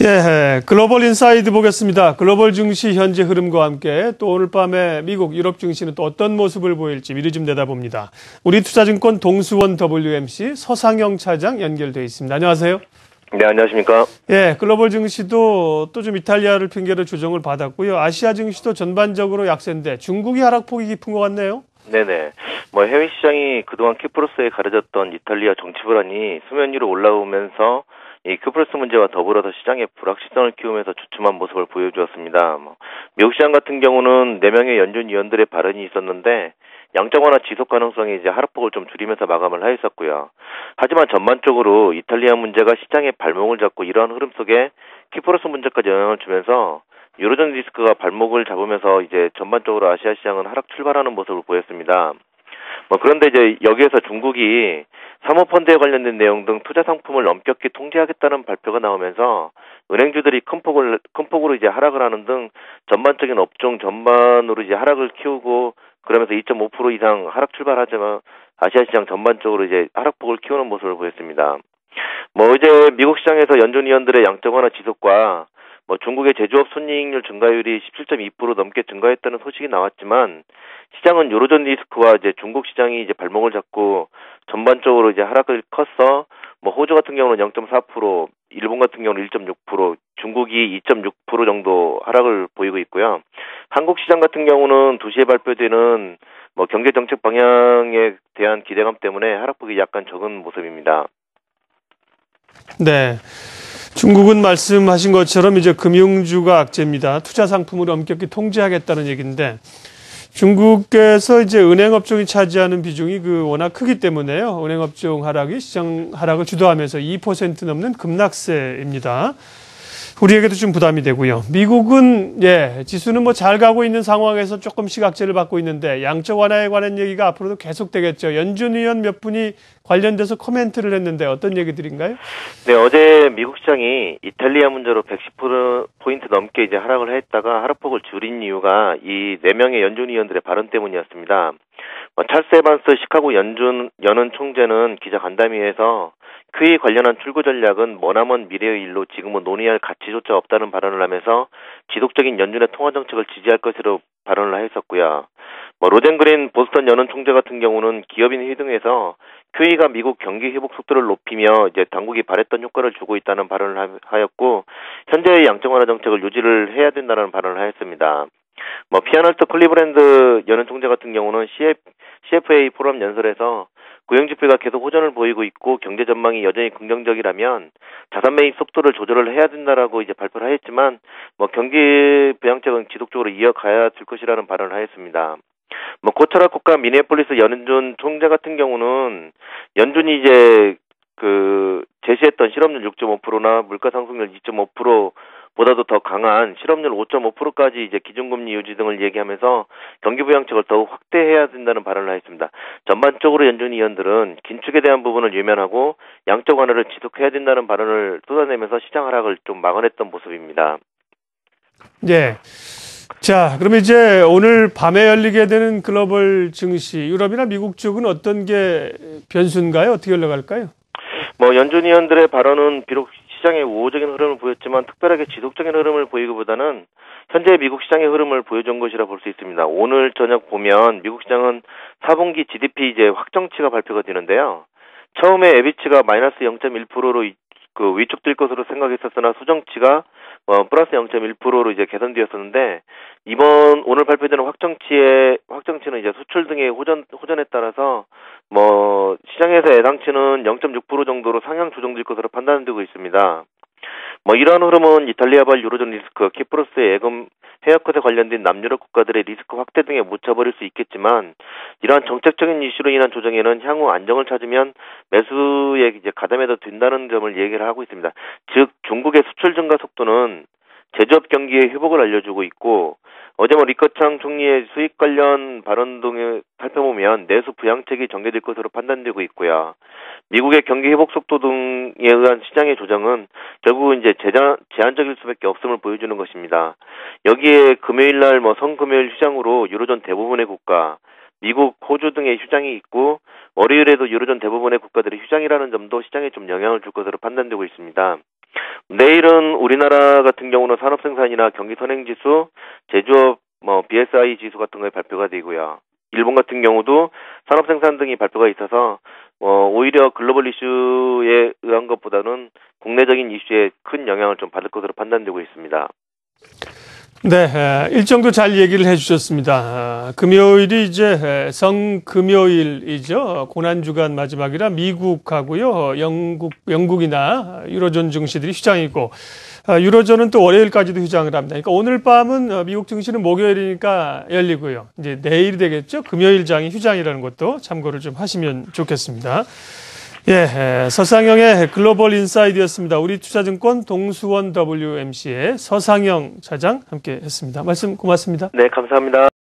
예, 글로벌 인사이드 보겠습니다. 글로벌 증시 현재 흐름과 함께 또 오늘 밤에 미국, 유럽 증시는 또 어떤 모습을 보일지 미리 좀 내다봅니다. 우리투자증권 동수원 WMC 서상영 차장 연결돼 있습니다. 안녕하세요. 네, 안녕하십니까. 예, 글로벌 증시도 또 좀 이탈리아를 핑계로 조정을 받았고요. 아시아 증시도 전반적으로 약세인데 중국이 하락폭이 깊은 것 같네요. 네네. 해외 시장이 그동안 키프로스에 가려졌던 이탈리아 정치 불안이 수면 위로 올라오면서 이 키프로스 문제와 더불어서 시장의 불확실성을 키우면서 주춤한 모습을 보여주었습니다. 미국 시장 같은 경우는 4명의 연준 위원들의 발언이 있었는데 양적 완화 지속 가능성이 이제 하락폭을 좀 줄이면서 마감을 하였었고요. 하지만 전반적으로 이탈리아 문제가 시장의 발목을 잡고 이러한 흐름 속에 키프로스 문제까지 영향을 주면서 유로존 리스크가 발목을 잡으면서 이제 전반적으로 아시아 시장은 하락 출발하는 모습을 보였습니다. 그런데 이제 여기에서 중국이 사모펀드에 관련된 내용 등 투자 상품을 엄격히 통제하겠다는 발표가 나오면서 은행주들이 큰 폭으로 이제 하락을 하는 등 전반적인 업종 전반으로 이제 하락을 키우고 그러면서 2.5% 이상 하락 출발하지만 아시아 시장 전반적으로 이제 하락폭을 키우는 모습을 보였습니다. 이제 미국 시장에서 연준 위원들의 양적 완화 지속과 중국의 제조업 순이익률 증가율이 17.2% 넘게 증가했다는 소식이 나왔지만 시장은 유로존 리스크와 이제 중국 시장이 이제 발목을 잡고 전반적으로 이제 하락을 컸어. 호주 같은 경우는 0.4%, 일본 같은 경우는 1.6%, 중국이 2.6% 정도 하락을 보이고 있고요. 한국 시장 같은 경우는 2시에 발표되는 경제 정책 방향에 대한 기대감 때문에 하락폭이 약간 적은 모습입니다. 네. 중국은 말씀하신 것처럼 이제 금융주가 악재입니다. 투자 상품을 엄격히 통제하겠다는 얘기인데 중국에서 이제 은행 업종이 차지하는 비중이 워낙 크기 때문에요. 은행 업종 하락이 시장 하락을 주도하면서 2% 넘는 급락세입니다. 우리에게도 좀 부담이 되고요. 미국은 지수는 잘 가고 있는 상황에서 조금씩 악재를 받고 있는데 양적 완화에 관한 얘기가 앞으로도 계속되겠죠. 연준 위원 몇 분이 관련돼서 코멘트를 했는데 어떤 얘기들인가요? 네, 어제 미국 시장이 이탈리아 문제로 110% 넘게 이제 하락을 했다가 하락폭을 줄인 이유가 이 4명의 연준 위원들의 발언 때문이었습니다. 찰스 에반스 시카고 연은 총재는 기자 간담회에서 QE 관련한 출구 전략은 머나먼 미래의 일로 지금은 논의할 가치조차 없다는 발언을 하면서 지속적인 연준의 통화 정책을 지지할 것으로 발언을 하였었고요. 로젠그린 보스턴 연은 총재 같은 경우는 기업인 회의 등에서 QE가 미국 경기 회복 속도를 높이며 이제 당국이 바랬던 효과를 주고 있다는 발언을 하였고 현재의 양적 완화 정책을 유지를 해야 된다는 발언을 하였습니다. 피아널트 클리브랜드 연은 총재 같은 경우는 CFA 포럼 연설에서 고용지표가 계속 호전을 보이고 있고 경제 전망이 여전히 긍정적이라면 자산 매입 속도를 조절을 해야 된다라고 이제 발표를 하였지만 경기 부양책은 지속적으로 이어가야 될 것이라는 발언을 하였습니다. 고철학 국가 미네폴리스 연준 총재 같은 경우는 연준이 이제 제시했던 실업률 6.5%나 물가 상승률 2.5% 보다도 더 강한 실업률 5.5%까지 이제 기준금리 유지 등을 얘기하면서 경기 부양책을 더욱 확대해야 된다는 발언을 하였습니다. 전반적으로 연준 위원들은 긴축에 대한 부분을 유면하고 양적 완화를 지속해야 된다는 발언을 쏟아내면서 시장 하락을 좀 막아냈던 모습입니다. 네. 자, 그러면 이제 오늘 밤에 열리게 되는 글로벌 증시, 유럽이나 미국 쪽은 어떤 게 변수인가요? 어떻게 흘러갈까요? 연준 위원들의 발언은 비록 시장의 우호적인 흐름을 보였지만 특별하게 지속적인 흐름을 보이기보다는 현재 미국 시장의 흐름을 보여준 것이라 볼 수 있습니다. 오늘 저녁 보면 미국 시장은 4분기 GDP 이제 확정치가 발표가 되는데요. 처음에 예비치가 마이너스 0.1%로 위축될 것으로 생각했었으나 수정치가 플러스 0.1%로 이제 개선되었었는데 오늘 발표되는 확정치는 이제 수출 등의 호전에 따라서 시장에서 예상치는 0.6% 정도로 상향 조정될 것으로 판단되고 있습니다. 이러한 흐름은 이탈리아발 유로존 리스크, 키프로스의 예금 헤어컷에 관련된 남유럽 국가들의 리스크 확대 등에 묻혀버릴 수 있겠지만 이러한 정책적인 이슈로 인한 조정에는 향후 안정을 찾으면 매수에 이제 가담해도 된다는 점을 얘기를 하고 있습니다. 즉 중국의 수출 증가 속도는 제조업 경기의 회복을 알려주고 있고 어제 리커창 총리의 수익 관련 발언 등을 살펴보면 내수 부양책이 전개될 것으로 판단되고 있고요. 미국의 경기 회복 속도 등에 의한 시장의 조정은 결국은 이제 제한적일 수밖에 없음을 보여주는 것입니다. 여기에 금요일날 성금요일 휴장으로 유로존 대부분의 국가, 미국, 호주 등의 휴장이 있고 월요일에도 유로존 대부분의 국가들이 휴장이라는 점도 시장에 좀 영향을 줄 것으로 판단되고 있습니다. 내일은 우리나라 같은 경우는 산업생산이나 경기선행지수, 제조업, BSI 지수 같은 거에 발표가 되고요. 일본 같은 경우도 산업생산 등이 발표가 있어서 오히려 글로벌 이슈에 의한 것보다는 국내적인 이슈에 큰 영향을 좀 받을 것으로 판단되고 있습니다. 네, 일정도 잘 얘기를 해주셨습니다. 금요일이 이제 성금요일이죠. 고난주간 마지막이라 미국하고요, 영국이나 유로존 증시들이 휴장이고, 유로존은 또 월요일까지도 휴장을 합니다. 그러니까 오늘 밤은 미국 증시는 목요일이니까 열리고요. 이제 내일이 되겠죠. 금요일장이 휴장이라는 것도 참고를 좀 하시면 좋겠습니다. 예, 서상영의 글로벌 인사이드였습니다. 우리투자증권 동수원 WMC의 서상영 차장 함께 했습니다. 말씀 고맙습니다. 네, 감사합니다.